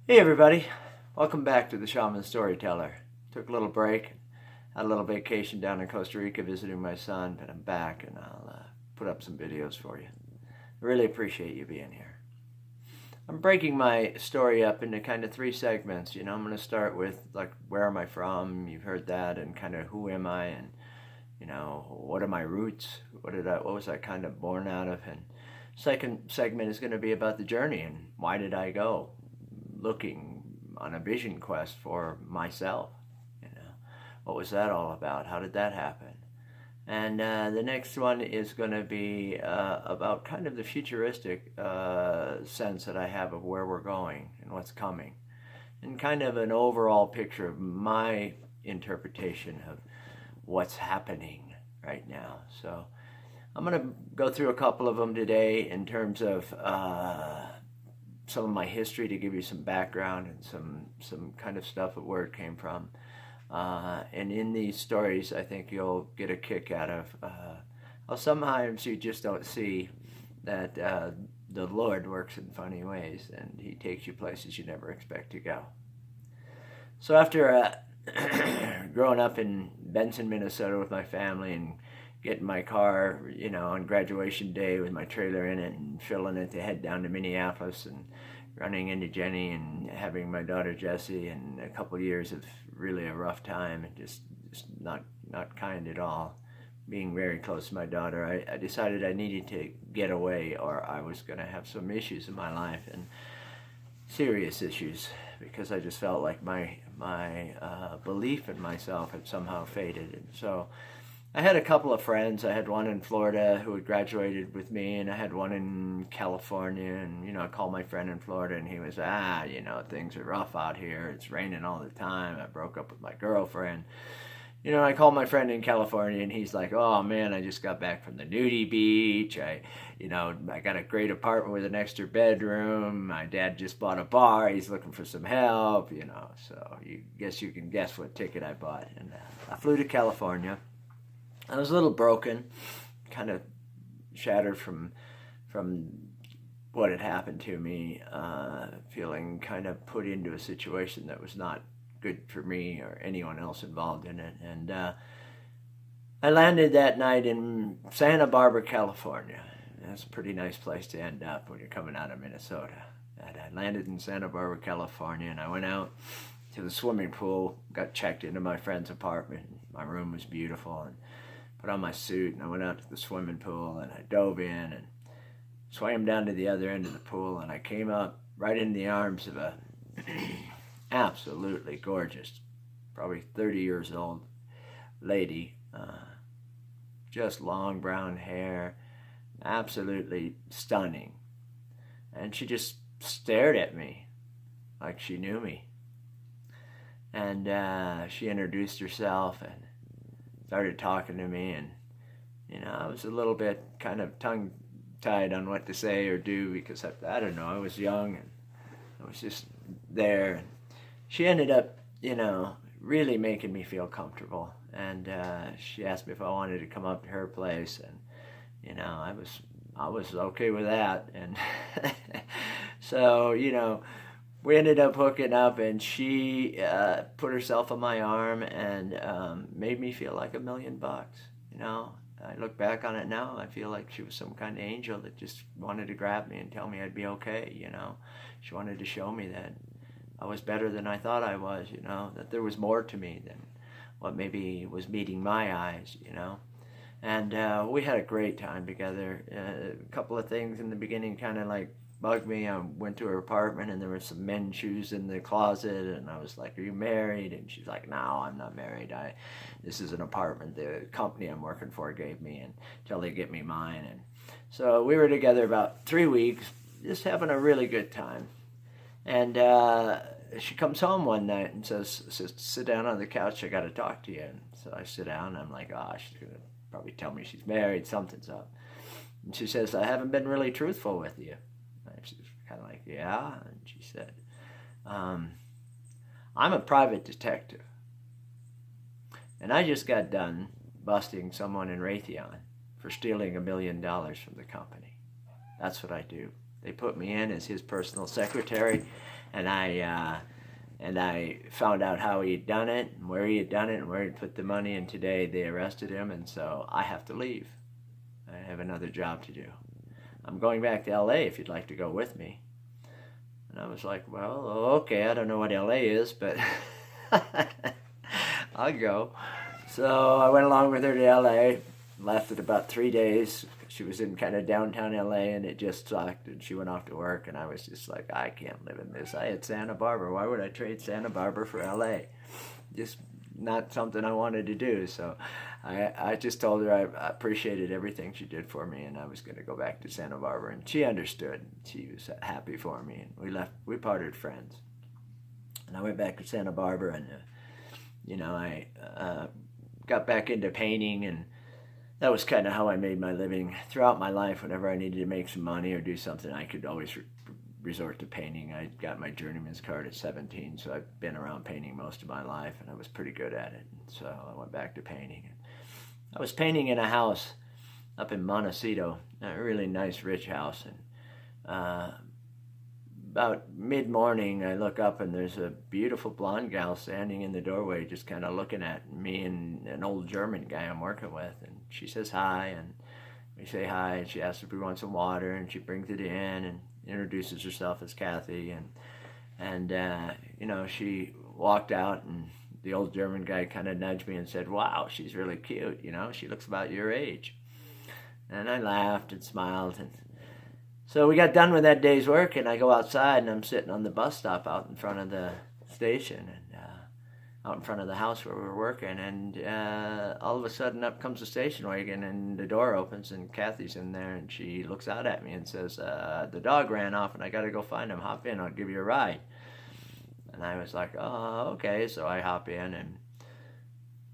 Hey everybody, welcome back to the Shaman Storyteller. Took a little break, had a little vacation down in Costa Rica visiting my son, but I'm back and I'll put up some videos for you. I really appreciate you being here. I'm breaking my story up into kind of three segments. I'm going to start with like, where am I from? You've heard that, and kind of who am I, and what are my roots? What was I kind of born out of? And second segment is going to be about the journey and why did I go looking on a vision quest for myself. What was that all about? How did that happen? And the next one is going to be about kind of the futuristic sense that I have of where we're going and what's coming, and kind of an overall picture of my interpretation of what's happening right now. So I'm going to go through a couple of them today in terms of some of my history to give you some background and some kind of stuff of where it came from. And in these stories, I think you'll get a kick out of how sometimes you just don't see that the Lord works in funny ways, and He takes you places you never expect to go. So after growing up in Benson, Minnesota with my family and getting my car, on graduation day with my trailer in it and filling it to head down to Minneapolis and running into Jenny and having my daughter Jessie, and a couple of years of really a rough time and just not kind at all, being very close to my daughter, I decided I needed to get away or I was going to have some issues in my life, and serious issues, because I just felt like my belief in myself had somehow faded. And so I had a couple of friends. I had one in Florida who had graduated with me, and I had one in California, and I called my friend in Florida and he was, things are rough out here. It's raining all the time. I broke up with my girlfriend. I called my friend in California and he's like, oh man, I just got back from the nudie beach. I got a great apartment with an extra bedroom. My dad just bought a bar. He's looking for some help, so you can guess what ticket I bought. And I flew to California. I was a little broken, kind of shattered from what had happened to me, feeling kind of put into a situation that was not good for me or anyone else involved in it. And I landed that night in Santa Barbara, California. That's a pretty nice place to end up when you're coming out of Minnesota. And I landed in Santa Barbara, California, and I went out to the swimming pool, got checked into my friend's apartment. My room was beautiful, and put on my suit, and I went out to the swimming pool, and I dove in and swam down to the other end of the pool, and I came up right in the arms of a absolutely gorgeous, probably 30 years old lady, just long brown hair, absolutely stunning. And she just stared at me like she knew me. And she introduced herself and started talking to me, and I was a little bit kind of tongue-tied on what to say or do, because I don't know, I was young and I was just there. And she ended up, really making me feel comfortable, and she asked me if I wanted to come up to her place, and I was okay with that. And so we ended up hooking up, and she put herself on my arm and made me feel like $1 million. I look back on it now, I feel like she was some kind of angel that just wanted to grab me and tell me I'd be okay. She wanted to show me that I was better than I thought I was, that there was more to me than what maybe was meeting my eyes, And we had a great time together. A couple of things in the beginning kind of like bugged me. I went to her apartment and there were some men's shoes in the closet, and I was like, are you married? And she's like, no, I'm not married. This is an apartment the company I'm working for gave me until they get me mine. And so we were together about 3 weeks, just having a really good time. And she comes home one night and says, sit down on the couch, I got to talk to you. And so I sit down and I'm like, she's going to probably tell me she's married, something's up. And she says, I haven't been really truthful with you. And she's kind of like, yeah. And she said, I'm a private detective. And I just got done busting someone in Raytheon for stealing $1 million from the company. That's what I do. They put me in as his personal secretary, and I found out how he had done it, and where he had done it, and where he'd put the money, and today they arrested him, and so I have to leave. I have another job to do. I'm going back to LA if you'd like to go with me. And I was like, well, okay, I don't know what LA is, but I'll go. So I went along with her to LA, left it about 3 days. She was in kind of downtown LA, and it just sucked, and she went off to work, and I was just like, I can't live in this. I had Santa Barbara. Why would I trade Santa Barbara for LA? Just not something I wanted to do. So I just told her I appreciated everything she did for me, and I was going to go back to Santa Barbara, and she understood. She was happy for me, and we parted friends. And I went back to Santa Barbara, and I got back into painting, and that was kind of how I made my living throughout my life. Whenever I needed to make some money or do something, I could always resort to painting. I got my journeyman's card at 17, so I've been around painting most of my life, and I was pretty good at it. And so I went back to painting. I was painting in a house up in Montecito, a really nice, rich house. And about mid-morning, I look up, and there's a beautiful blonde gal standing in the doorway just kind of looking at me and an old German guy I'm working with. And she says hi, and we say hi, and she asks if we want some water, and she brings it in and introduces herself as Kathy. And she walked out, and the old German guy kind of nudged me and said, wow, she's really cute, she looks about your age. And I laughed and smiled, and so we got done with that day's work, and I go outside, and I'm sitting on the bus stop out in front of the station, and out in front of the house where we were working, and all of a sudden up comes the station wagon, and the door opens, and Kathy's in there, and she looks out at me and says, the dog ran off, and I got to go find him. Hop in, I'll give you a ride. And I was like, oh, okay. So I hop in, and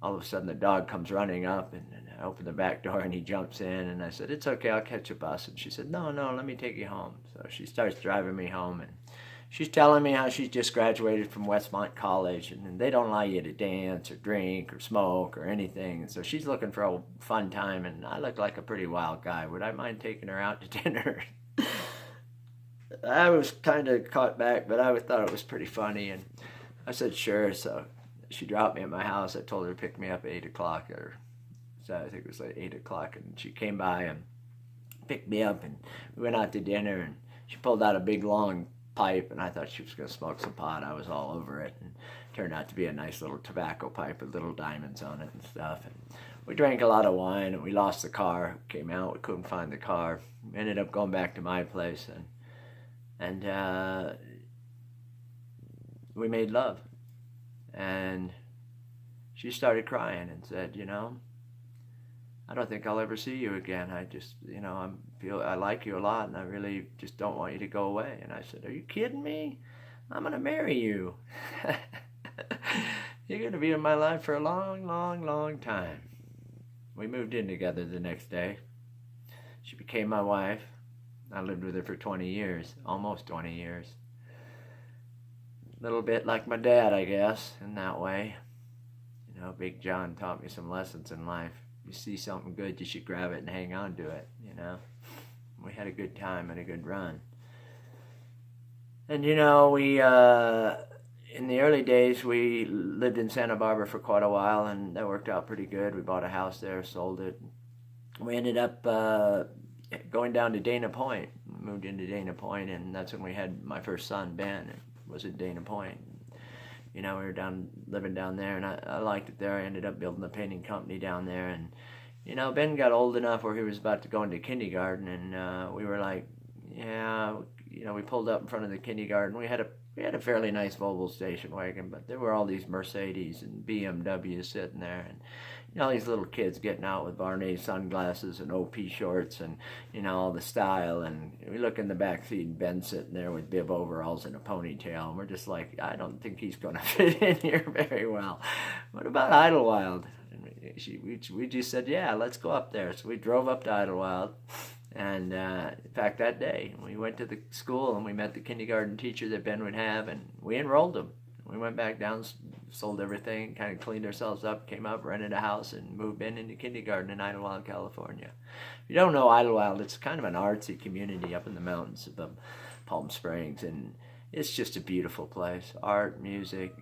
all of a sudden the dog comes running up, and I open the back door, and he jumps in, and I said, it's okay, I'll catch a bus. And she said, no, let me take you home. So she starts driving me home, and she's telling me how she just graduated from Westmont College, and they don't allow you to dance or drink or smoke or anything. And so she's looking for a fun time, and I look like a pretty wild guy. Would I mind taking her out to dinner? I was kind of caught back, but I thought it was pretty funny, and I said, sure. So she dropped me at my house. I told her to pick me up at 8 o'clock, so I think it was like 8 o'clock, and she came by and picked me up, and we went out to dinner, and she pulled out a big, long pipe, and I thought she was going to smoke some pot. I was all over it, and it turned out to be a nice little tobacco pipe with little diamonds on it and stuff. And we drank a lot of wine, and we lost the car. Came out, we couldn't find the car. We ended up going back to my place, and we made love. And she started crying and said, I don't think I'll ever see you again. I just, I like you a lot, and I really just don't want you to go away. And I said, are you kidding me? I'm going to marry you. You're going to be in my life for a long, long, long time. We moved in together the next day. She became my wife. I lived with her for 20 years, almost 20 years. A little bit like my dad, I guess, in that way. Big John taught me some lessons in life. You see something good, you should grab it and hang on to it, We had a good time and a good run. And, we, in the early days, we lived in Santa Barbara for quite a while, and that worked out pretty good. We bought a house there, sold it. We ended up going down to Dana Point, moved into Dana Point, and that's when we had my first son, Ben, and was at Dana Point. We were living down there, and I liked it there. I ended up building a painting company down there, and Ben got old enough where he was about to go into kindergarten, and we were like, yeah, we pulled up in front of the kindergarten. We had a fairly nice Volvo station wagon, but there were all these Mercedes and BMWs sitting there, and all these little kids getting out with Barney sunglasses and OP shorts and, all the style. And we look in the back seat, and Ben's sitting there with bib overalls and a ponytail. And we're just like, I don't think he's going to fit in here very well. What about Idlewild? And we just said, yeah, let's go up there. So we drove up to Idlewild. And in fact, that day, we went to the school, and we met the kindergarten teacher that Ben would have, and we enrolled him. We went back down sold everything, kind of cleaned ourselves up, came up, rented a house, and moved into kindergarten in Idlewild, California. If you don't know Idlewild, it's kind of an artsy community up in the mountains above Palm Springs, and it's just a beautiful place. Art, music,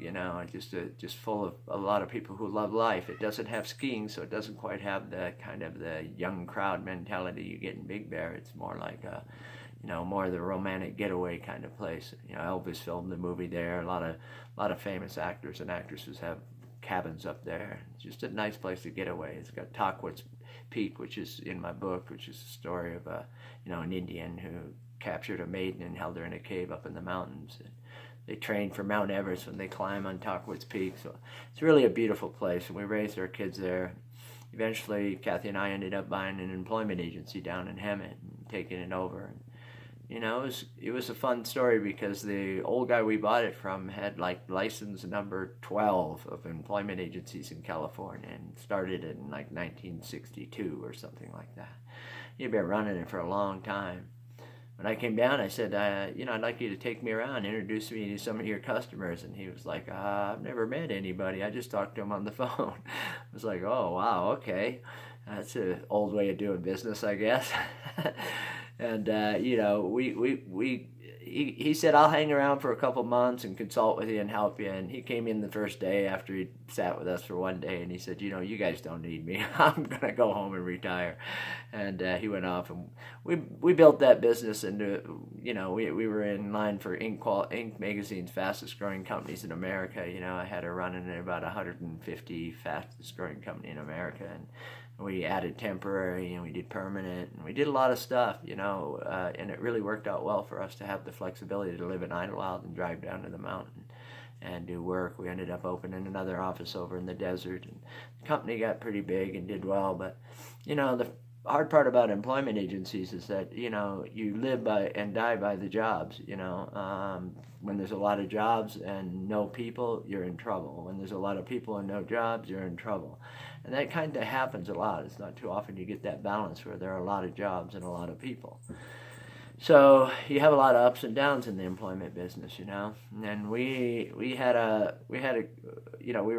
just full of a lot of people who love life. It doesn't have skiing, so it doesn't quite have the kind of the young crowd mentality you get in Big Bear. It's more like more of the romantic getaway kind of place. Elvis filmed the movie there. A lot of famous actors and actresses have cabins up there. It's just a nice place to get away. It's got Tahquitz Peak, which is in my book, which is a story of an Indian who captured a maiden and held her in a cave up in the mountains. And they train for Mount Everest when they climb on Tahquitz Peak. So it's really a beautiful place, and we raised our kids there. Eventually, Kathy and I ended up buying an employment agency down in Hemet and taking it over. It was a fun story because the old guy we bought it from had like license number 12 of employment agencies in California and started in like 1962 or something like that. He'd been running it for a long time. When I came down, I said, I'd like you to take me around, introduce me to some of your customers. And he was like, I've never met anybody. I just talked to him on the phone. I was like, oh, wow, okay. That's an old way of doing business, I guess. And, he said, I'll hang around for a couple months and consult with you and help you. And he came in the first day after he sat with us for one day, and he said, you guys don't need me. I'm going to go home and retire. And he went off, and we built that business into, we were in line for Inc. magazine's fastest growing companies in America. I had her running at about 150 fastest growing company in America. And we added temporary and we did permanent and we did a lot of stuff, and it really worked out well for us to have the flexibility to live in Idlewild and drive down to the mountain and do work. We ended up opening another office over in the desert, and the company got pretty big and did well. But, the hard part about employment agencies is that, you live by and die by the jobs, when there's a lot of jobs and no people, you're in trouble. When there's a lot of people and no jobs, you're in trouble. And that kind of happens a lot. It's not too often you get that balance where there are a lot of jobs and a lot of people. So you have a lot of ups and downs in the employment business, And we were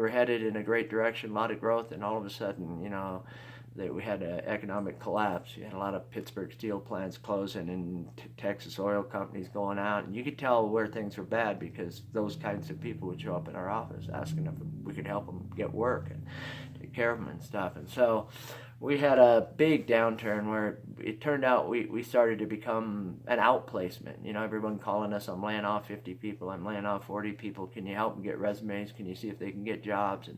headed in a great direction, a lot of growth, and all of a sudden, that we had an economic collapse. You had a lot of Pittsburgh steel plants closing and Texas oil companies going out, and you could tell where things were bad because those kinds of people would show up in our office asking if we could help them get work and take care of them and stuff. And so we had a big downturn where it turned out we started to become an outplacement. Everyone calling us, I'm laying off 50 people, I'm laying off 40 people, can you help them get resumes, can you see if they can get jobs? And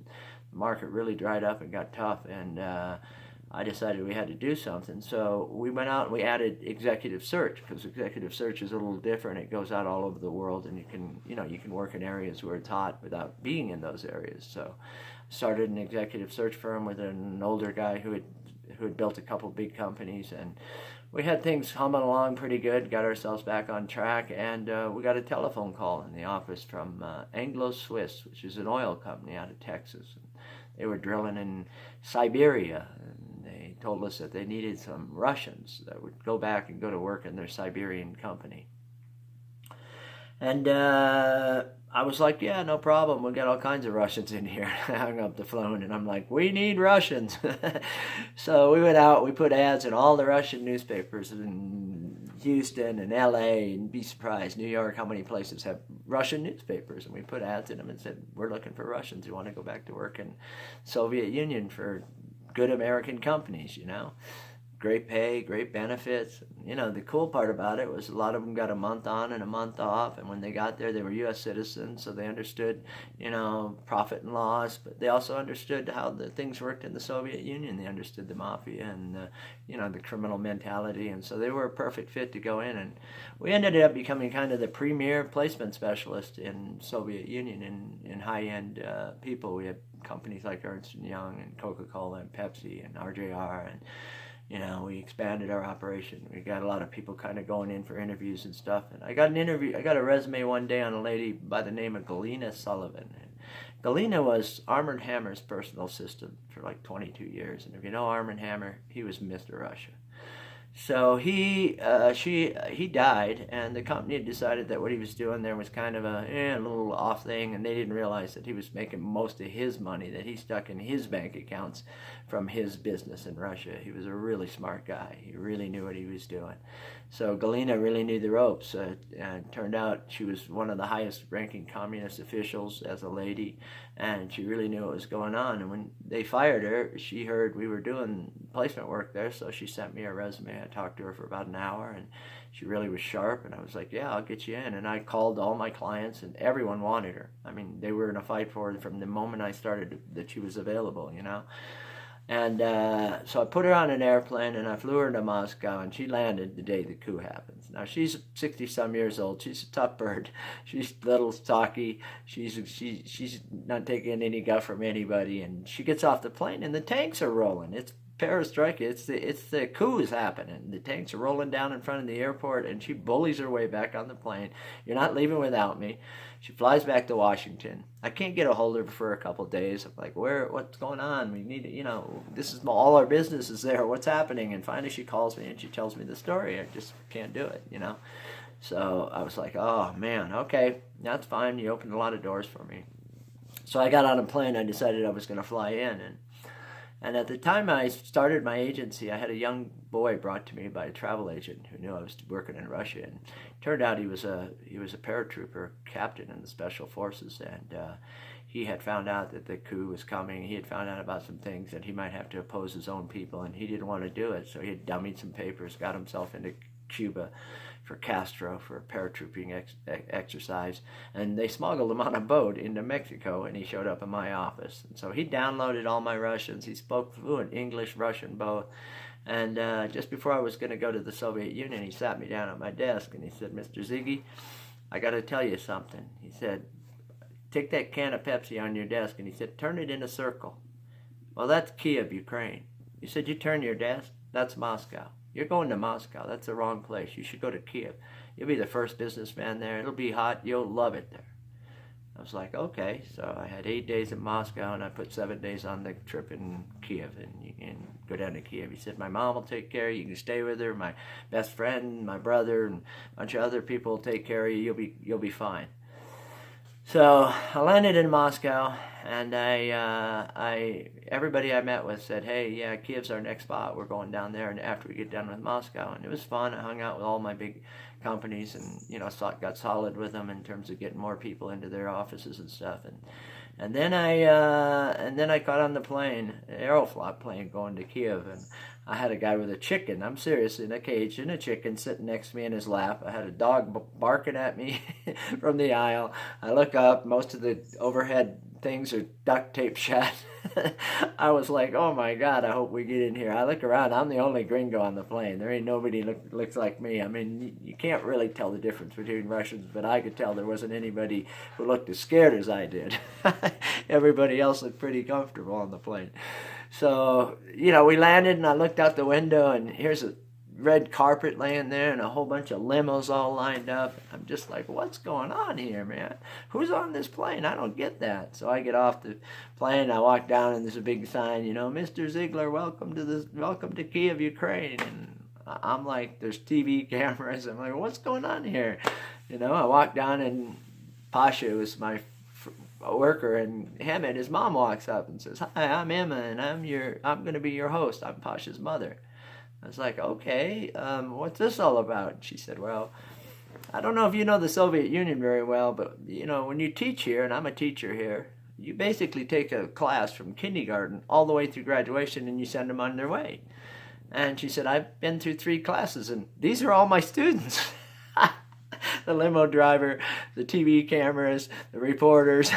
the market really dried up and got tough, and I decided we had to do something. So we went out and we added executive search, because executive search is a little different. It goes out all over the world, and you can work in areas where it's hot without being in those areas. So I started an executive search firm with an older guy who had built a couple big companies, and we had things humming along pretty good, got ourselves back on track, and we got a telephone call in the office from Anglo-Swiss, which is an oil company out of Texas. They were drilling in Siberia, and they told us that they needed some Russians that would go back and go to work in their Siberian company. And I was like, yeah, no problem. We got all kinds of Russians in here. I hung up the phone, and I'm like, we need Russians. So we went out, we put ads in all the Russian newspapers in Houston and LA, and be surprised, New York, how many places have Russian newspapers. And we put ads in them and said, we're looking for Russians who want to go back to work in Soviet Union for good American companies, Great pay, great benefits. The cool part about it was a lot of them got a month on and a month off, and when they got there, they were U.S. citizens, so they understood, profit and loss, but they also understood how the things worked in the Soviet Union. They understood the mafia and, the criminal mentality, and so they were a perfect fit to go in, and we ended up becoming kind of the premier placement specialist in Soviet Union in high-end people. We had companies like Ernst & Young and Coca-Cola and Pepsi and RJR, and we expanded our operation. We got a lot of people kind of going in for interviews and stuff. And I got a resume one day on a lady by the name of Galina Sullivan. And Galina was Arm & Hammer's personal assistant for like 22 years. And if you know Arm & Hammer, he was Mr. Russia. So he died, and the company had decided that what he was doing there was kind of a little off thing, and they didn't realize that he was making most of his money that he stuck in his bank accounts from his business in Russia. He was a really smart guy. He really knew what he was doing. So Galina really knew the ropes. And turned out she was one of the highest ranking communist officials as a lady, and she really knew what was going on. And when they fired her, she heard we were doing placement work there, so she sent me a resume. I talked to her for about an hour, and she really was sharp, and I was like, yeah, I'll get you in. And I called all my clients, and everyone wanted her. I mean, they were in a fight for her from the moment I started that she was available, you know. And so I put her on an airplane, and I flew her to Moscow, and she landed the day the coup happens. Now, she's 60-some years old. She's a tough bird. She's little, stocky. She's not taking any guff from anybody, and she gets off the plane, and the tanks are rolling. It's perestroika. It's the coup is happening. The tanks are rolling down in front of the airport, and she bullies her way back on the plane. You're not leaving without me. She flies back to Washington. I can't get a hold of her for a couple of days. I'm like, what's going on? We need to, this is all our business is there. What's happening? And finally she calls me and she tells me the story. I just can't do it, So I was like, oh man, okay, that's fine. You opened a lot of doors for me. So I got on a plane. I decided I was going to fly in, and at the time I started my agency, I had a young boy brought to me by a travel agent who knew I was working in Russia, and it turned out he was a paratrooper captain in the special forces, and he had found out that the coup was coming. He had found out about some things that he might have to oppose his own people, and he didn't want to do it, so he had dummied some papers, got himself into Cuba for Castro for a paratrooping exercise, and they smuggled him on a boat into Mexico, and he showed up in my office. And so he downloaded all my Russians. He spoke fluent English, Russian both. And just before I was going to go to the Soviet Union, he sat me down at my desk, and he said, Mr. Ziggy, I got to tell you something. He said, take that can of Pepsi on your desk, and he said, turn it in a circle. Well, that's Kiev, Ukraine. He said, you turn your desk, that's Moscow. You're going to Moscow. That's the wrong place. You should go to Kiev. You'll be the first businessman there. It'll be hot. You'll love it there. I was like, okay. So I had 8 days in Moscow, and I put 7 days on the trip in Kiev and go down to Kiev. He said, my mom will take care of you. You can stay with her. My best friend, my brother, and a bunch of other people will take care of you. You'll be fine. So I landed in Moscow, and everybody I met with said, hey, yeah, Kiev's our next spot. We're going down there, and after we get done with Moscow. And it was fun. I hung out with all my big companies, and got solid with them in terms of getting more people into their offices and stuff. And then I got on the plane, an Aeroflot plane going to Kiev, and I had a guy with a chicken, I'm serious, in a cage, and a chicken sitting next to me in his lap. I had a dog barking at me from the aisle. I look up, most of the overhead things are duct tape shut. I was like, oh my God, I hope we get in here. I look around, I'm the only gringo on the plane. There ain't nobody looks like me. I mean, you can't really tell the difference between Russians, but I could tell there wasn't anybody who looked as scared as I did. Everybody else looked pretty comfortable on the plane. So, we landed, and I looked out the window, and here's a red carpet laying there and a whole bunch of limos all lined up. I'm just like, what's going on here, man? Who's on this plane? I don't get that. So I get off the plane, I walk down, and there's a big sign, Mr. Ziegler, welcome to Kiev, Ukraine. And I'm like, there's TV cameras. I'm like, what's going on here? I walk down, and Pasha was my worker, and Hammond, his mom, walks up and says, hi, I'm Emma, and I'm going to be your host. I'm Pasha's mother. I was like, okay, what's this all about? She said, well, I don't know if you know the Soviet Union very well, but, when you teach here, and I'm a teacher here, you basically take a class from kindergarten all the way through graduation, and you send them on their way. And she said, I've been through 3 classes, and these are all my students. The limo driver, the TV cameras, the reporters.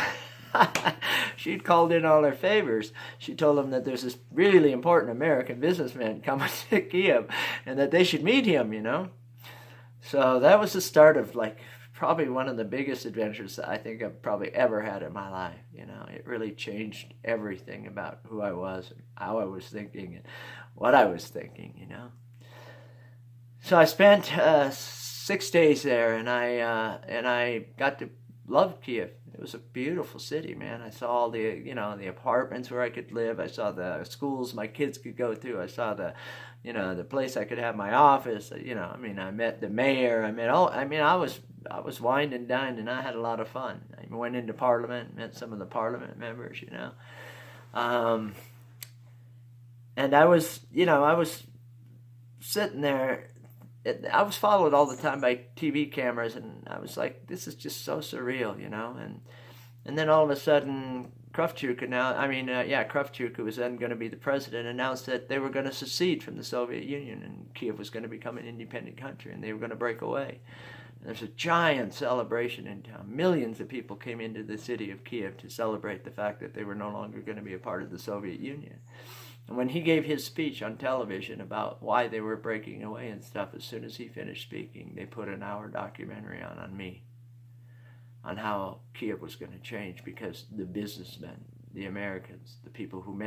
She'd called in all her favors. She told them that there's this really important American businessman coming to Kiev and that they should meet him, So that was the start of probably one of the biggest adventures that I think I've probably ever had in my life. It really changed everything about who I was and how I was thinking and what I was thinking, So I spent 6 days there, and I got to loved Kiev. It was a beautiful city, man. I saw all the, the apartments where I could live. I saw the schools my kids could go to. I saw the, the place I could have my office. I met the mayor. I was wined and dined, and I had a lot of fun. I went into Parliament, met some of the Parliament members, and I was sitting there. I was followed all the time by TV cameras, and I was like, this is just so surreal, and then all of a sudden, Kravchuk, who was then going to be the president, announced that they were going to secede from the Soviet Union, and Kiev was going to become an independent country, and they were going to break away. And there's a giant celebration in town. Millions of people came into the city of Kiev to celebrate the fact that they were no longer going to be a part of the Soviet Union. And when he gave his speech on television about why they were breaking away and stuff, as soon as he finished speaking, they put an hour documentary on me, on how Kiev was going to change, because the businessmen, the Americans, the people who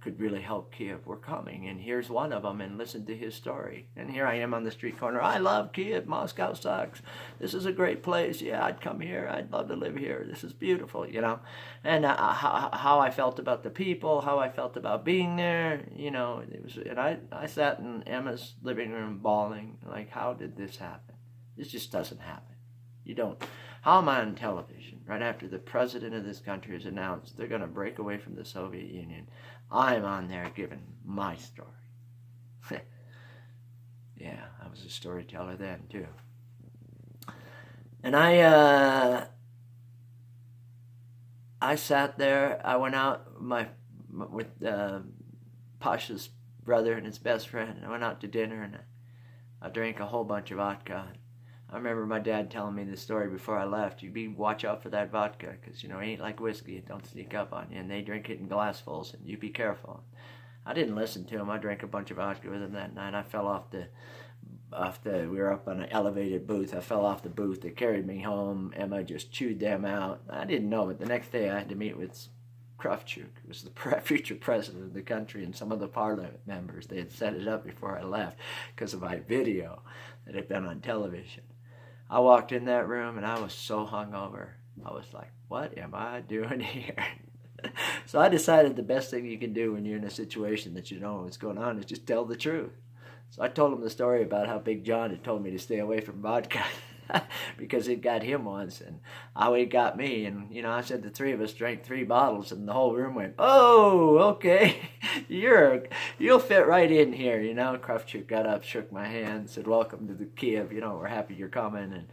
could really help Kiev were coming. And here's one of them, and listen to his story. And here I am on the street corner. I love Kiev. Moscow sucks. This is a great place. Yeah, I'd come here. I'd love to live here. This is beautiful, And how I felt about the people, how I felt about being there, it was. And I sat in Emma's living room bawling, like, how did this happen? This just doesn't happen. You don't. How am I on television right after the president of this country has announced they're going to break away from the Soviet Union? I'm on there giving my story. Yeah, I was a storyteller then too. And I sat there. I went out with Pasha's brother and his best friend. And I went out to dinner, and I drank a whole bunch of vodka. I remember my dad telling me this story before I left. Watch out for that vodka, because, it ain't like whiskey. It don't sneak up on you. And they drink it in glassfuls, and you be careful. I didn't listen to him. I drank a bunch of vodka with him that night. I fell off we were up on an elevated booth. I fell off the booth. They carried me home. Emma just chewed them out. I didn't know it. The next day I had to meet with Kravchuk, who was the future president of the country, and some of the parliament members. They had set it up before I left because of my video that had been on television. I walked in that room, and I was so hungover. I was like, what am I doing here? So I decided the best thing you can do when you're in a situation that you don't know what's going on is just tell the truth. So I told him the story about how Big John had told me to stay away from vodka because it got him once, and how it got me. And, I said the three of us drank 3 bottles, and the whole room went, oh, okay, you'll fit right in here, Kravchuk got up, shook my hand, said, welcome to the Kiev, we're happy you're coming.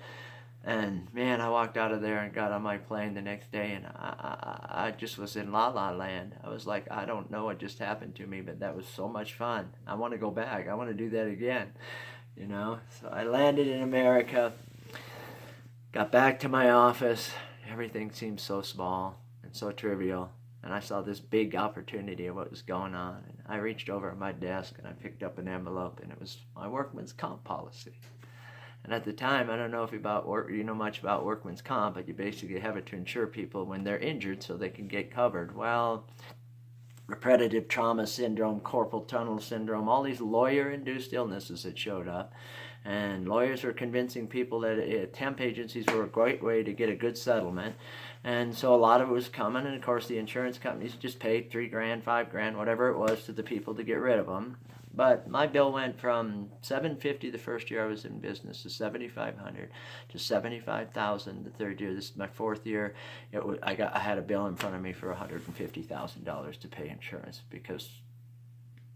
And man, I walked out of there and got on my plane the next day, and I just was in la-la land. I was like, I don't know what just happened to me, but that was so much fun. I want to go back. I want to do that again, So I landed in America, got back to my office. Everything seemed so small and so trivial, and I saw this big opportunity of what was going on. And I reached over at my desk, and I picked up an envelope, and it was my workman's comp policy. And at the time, I don't know if you know much about workman's comp, but you basically have it to insure people when they're injured so they can get covered. Well, repetitive trauma syndrome, carpal tunnel syndrome, all these lawyer-induced illnesses that showed up. And lawyers were convincing people that temp agencies were a great way to get a good settlement. And so a lot of it was coming, and of course the insurance companies just paid $3,000, $5,000, whatever it was, to the people to get rid of them. But my bill went from $750 the first year I was in business to $7,500 to $75,000 the third year. This is my 4th year. I had a bill in front of me for $150,000 to pay insurance because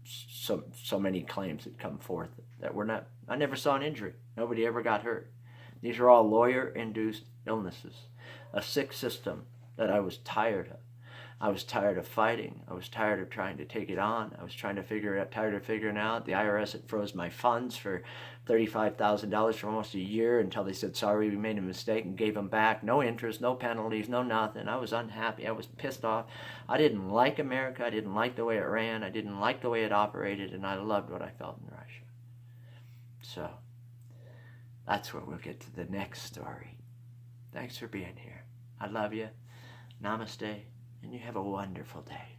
so many claims had come forth that were not. I never saw an injury. Nobody ever got hurt. These are all lawyer-induced illnesses, a sick system that I was tired of. I was tired of fighting. I was tired of trying to take it on. I was tired of figuring out. The IRS had froze my funds for $35,000 for almost a year until they said, sorry, we made a mistake, and gave them back. No interest, no penalties, no nothing. I was unhappy. I was pissed off. I didn't like America. I didn't like the way it ran. I didn't like the way it operated, and I loved what I felt in Russia. So that's where we'll get to the next story. Thanks for being here. I love you. Namaste. And you have a wonderful day.